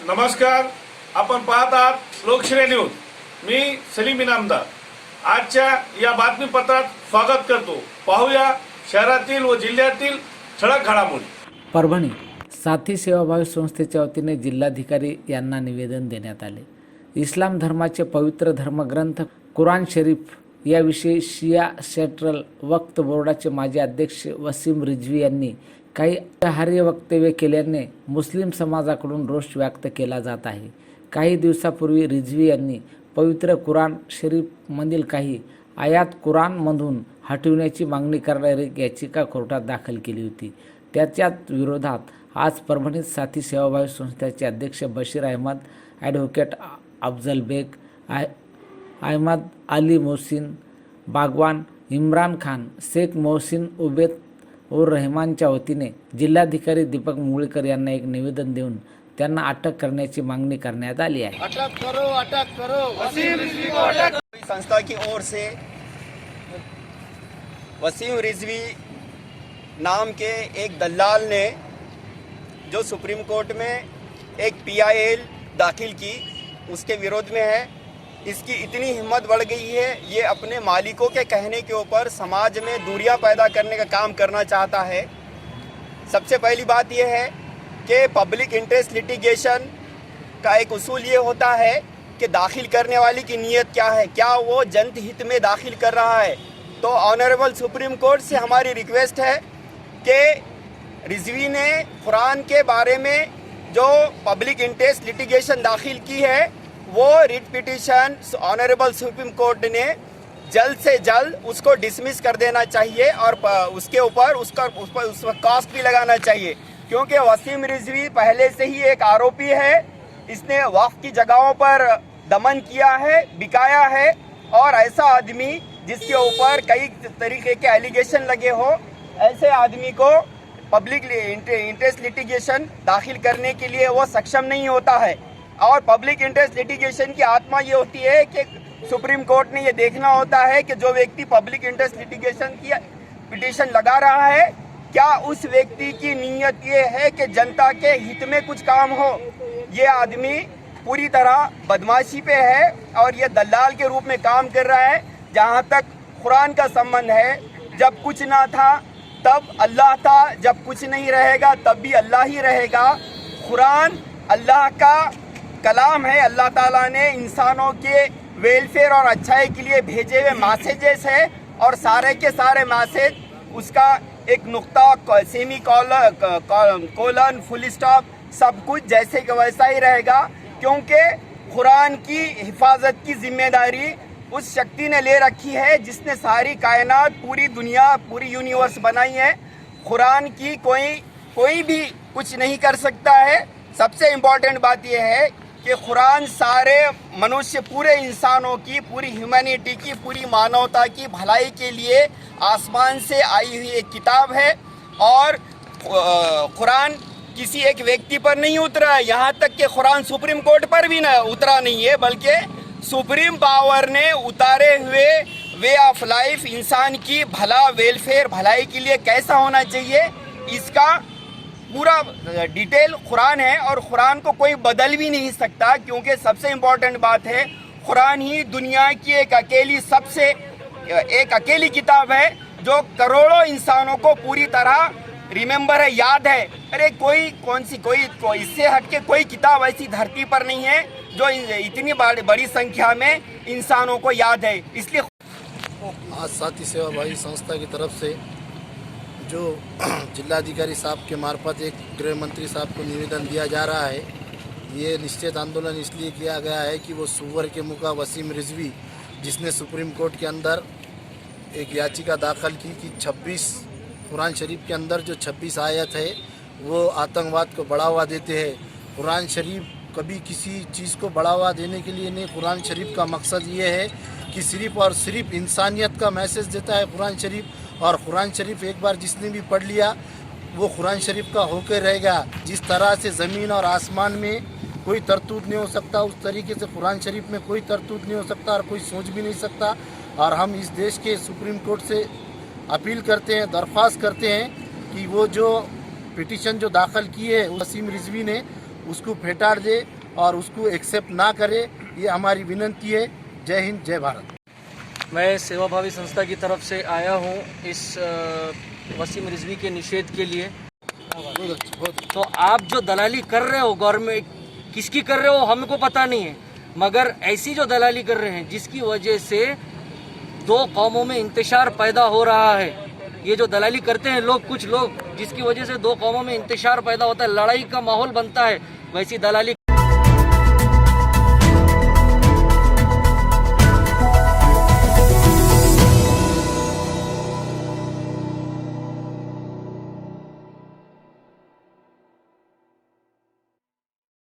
नमस्कार, आपण पाहत आहात लोकशाही न्यूज। मी सलीम इनामदार आजच्या या बातमीपत्रात स्वागत करतो। पाहूया शहरातील व जिल्ह्यातील ठळक घडामोडी। परभणी साथी सेवाभावी संस्थेच्या वतीने जिल्हाधिकारी यांना निवेदन देण्यात आले। इस्लाम धर्माचे पवित्र धर्मग्रंथ कुराण शरीफ याविषयी शिया सेंट्रल वक्फ बोर्डाचे माजी अध्यक्ष वसीम रिजवी यांनी काही अहार्य वक्तव्य केल्याने मुस्लिम समाजाकडून रोष व्यक्त केला जात आहे। काही दिवसापूर्वी रिजवी यांनी पवित्र कुराण शरीफमधील काही आयात कुराणमधून हटविण्याची मागणी करणारी याचिका कोर्टात दाखल केली होती। त्याच्या विरोधात आज परभणीत साथी सेवाभावी संस्थेचे अध्यक्ष बशीर अहमद, ॲडव्होकेट अफजल बेग, अहमद अली मोहसिन बागवान, इम्रान खान, शेख मोहसिन उबेद और रहमानच्या वतीने जिल्हाधिकारी दीपक मुगळीकर यांना एक निवेदन देऊन त्यांना अटक करण्याची मागणी करण्यात आली आहे। अटक करो वसीम रिजवी को अटक। संस्था की ओर से वसीम रिजवी नाम के एक दलाल ने जो सुप्रीम कोर्ट में एक PIL दाखिल की उसके विरोध में है। इसकी इतनी हिम्मत बढ़ गई है, ये अपने मालिकों के कहने के ऊपर समाज में दूरियां पैदा करने का काम करना चाहता है। सबसे पहली बात यह है कि पब्लिक इंटरेस्ट लिटिगेशन का एक उसूल ये होता है कि दाखिल करने वाले की नीयत क्या है, क्या वो जनहित हित में दाखिल कर रहा है। तो ऑनरेबल सुप्रीम कोर्ट से हमारी रिक्वेस्ट है कि रिजवी ने कुरान के बारे में जो पब्लिक इंटरेस्ट लिटिगेशन दाखिल की है वो writ petition honourable supreme court ने जल्द से जल्द उसको डिसमिस कर देना चाहिए और उसके ऊपर उस पर कॉस्ट भी लगाना चाहिए, क्योंकि वसीम रिजवी पहले से ही एक आरोपी है। इसने वक्फ की जगहों पर दमन किया है, बिकाया है, और ऐसा आदमी जिसके ऊपर कई तरीके के एलिगेशन लगे हो, ऐसे आदमी को पब्लिक इंटरेस्ट लिटिगेशन दाखिल करने के लिए वो सक्षम नहीं होता है। और पब्लिक इंटरेस्ट लिटिगेशन की आत्मा ये होती है कि सुप्रीम कोर्ट ने ये देखना होता है कि जो व्यक्ति पब्लिक इंटरेस्ट लिटिगेशन की पिटीशन लगा रहा है, क्या उस व्यक्ति की नीयत ये है कि जनता के हित में कुछ काम हो। ये आदमी पूरी तरह बदमाशी पे है और ये दलाल के रूप में काम कर रहा है। जहाँ तक कुरान का संबंध है, जब कुछ ना था तब अल्लाह था, जब कुछ नहीं रहेगा तब भी अल्लाह ही रहेगा। कुरान अल्लाह का कलाम है, अल्लाह ताला ने इंसानों के वेलफेयर और अच्छाई के लिए भेजे हुए मैसेजेस है, और सारे के सारे मैसेज उसका एक नुक्ता, सेमी कोलन, फुल स्टॉप, सब कुछ जैसे कि वैसा ही रहेगा, क्योंकि कुरान की हिफाजत की जिम्मेदारी उस शक्ति ने ले रखी है जिसने सारी कायनात, पूरी दुनिया, पूरी यूनिवर्स बनाई है। कुरान की कोई भी कुछ नहीं कर सकता है। सबसे इम्पोर्टेंट बात यह है कि कुरान सारे मनुष्य, पूरे इंसानों की, पूरी ह्यूमैनिटी की, पूरी मानवता की भलाई के लिए आसमान से आई हुई एक किताब है। और कुरान किसी एक व्यक्ति पर नहीं उतरा है, यहाँ तक कि कुरान सुप्रीम कोर्ट पर भी ना उतरा नहीं है, बल्कि सुप्रीम पावर ने उतारे हुए वे ऑफ लाइफ, इंसान की वेलफेयर, भलाई के लिए कैसा होना चाहिए, इसका पूरा डिटेल कुरान है। और कुरान को कोई बदल भी नहीं सकता, क्योंकि सबसे इम्पोर्टेंट बात है, कुरान ही दुनिया की एक अकेली किताब है जो करोड़ों इंसानों को पूरी तरह रिमेंबर है, याद है। अरे कोई इससे हटके कोई किताब ऐसी धरती पर नहीं है जो इतनी बड़ी संख्या में इंसानों को याद है। इसलिए आज साथी सेवाभावी संस्था की तरफ से जो जिलाधिकारी साहब के मार्फत एक गृह मंत्री साहब को निवेदन दिया जा रहा है, ये निश्चित आंदोलन इसलिए किया गया है कि वो सुअर के मुका वसीम रिजवी, जिसने सुप्रीम कोर्ट के अंदर एक याचिका दाखिल की कि 26 कुरान शरीफ के अंदर जो 26 आयत है वो आतंकवाद को बढ़ावा देते हैं। कुरान शरीफ कभी किसी चीज़ को बढ़ावा देने के लिए नहीं, कुरान शरीफ का मकसद ये है कि सिर्फ़ और सिर्फ इंसानियत का मैसेज देता है कुरान शरीफ। और कुरान शरीफ एक बार जिसने भी पढ़ लिया वो कुरान शरीफ का होकर रहेगा। जिस तरह से ज़मीन और आसमान में कोई तरतूत नहीं हो सकता, उस तरीके से कुरान शरीफ में कोई तरतूत नहीं हो सकता और कोई सोच भी नहीं सकता। और हम इस देश के सुप्रीम कोर्ट से अपील करते हैं, दरख्वास्त करते हैं कि वो जो पिटीशन जो दाखिल की है वसीम रिजवी ने, उसको फेटाड़ दे और उसको एक्सेप्ट ना करे, ये हमारी विनती है। जय हिंद, जय भारत। मैं सेवाभावी संस्था की तरफ से आया हूँ इस वसीम रिजवी के निषेध के लिए। तो आप जो दलाली कर रहे हो गवर्नमेंट किसकी कर रहे हो हमको पता नहीं है, मगर ऐसी जो दलाली कर रहे हैं जिसकी वजह से दो कौमों में इंतशार पैदा हो रहा है। ये जो दलाली करते हैं लोग, कुछ लोग, जिसकी वजह से दो कौमों में इंतशार पैदा होता है, लड़ाई का माहौल बनता है, वैसी दलाली